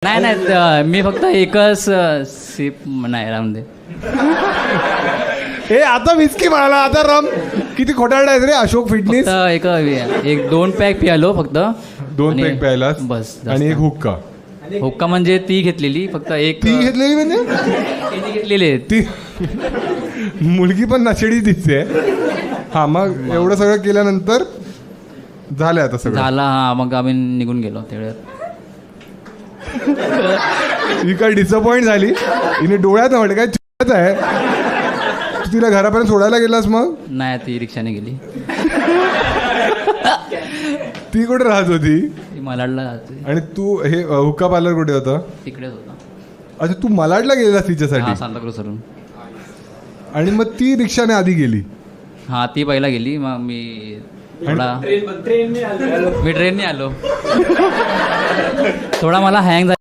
नाही नाही मी फक्त एकच सिप नाही रामदे. हे आता विस्की म्हणाला, आता रम. किती खोटारडा आहे रे अशोक फिटनेस. एक 2 पॅक पियालो फक्त. 2 आणि पॅक प्यायला बस आणि एक हुक्का. हुक्का म्हणजे ती घेतलेली फक्त एक. ती घेतलेली म्हणजे तिने घेतलेली ती मुलगी पण नशेडी दिसते. हा मग एवढं सगळं केल्यानंतर झालं आता सगळं झाला. हा मग आम्ही निघून गेलो तेवढ्यात. ही काय डिसअपॉइंट झाली. हिने डोळ्यात म्हटलं काय चुकत आहे. तू तिला घरापर्यंत सोडायला गेलास मग. नाही ती रिक्षाने गेली. ती कुठे राहत होती. ती मलाडला जाते. आणि तू हे हुक्का पार्लर कुठे होतं. तिकडेच होता. अच्छा तू मलाडला गेलेलास तिच्यासाठी. सांताक्रूजवरून. आणि मग ती रिक्षाने आधी गेली. हा ती पहिला गेली मग मी थोडा मी ट्रेनने आलो. थोडा मला हँग